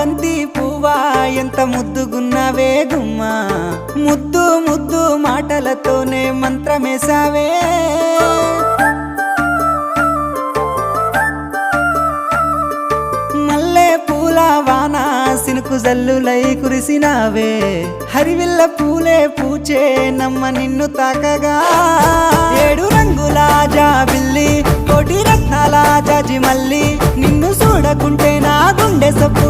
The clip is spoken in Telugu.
బంతి పువ్వా ఎంత ముద్దుగున్నావే గుమ్మా ముద్దు ముద్దు మాటలతోనే మంత్రమేసావే మల్లె పూల వాన సినుకు జల్లులై కురిసినావే హరివిల్ల పూలే పూచే నమ్మ నిన్ను తాకగా ఏడు రంగుల జాబిల్లి కోటి రత్నాల జాజి మల్లి నిన్ను చూడకుంటే నా గుండె సప్పు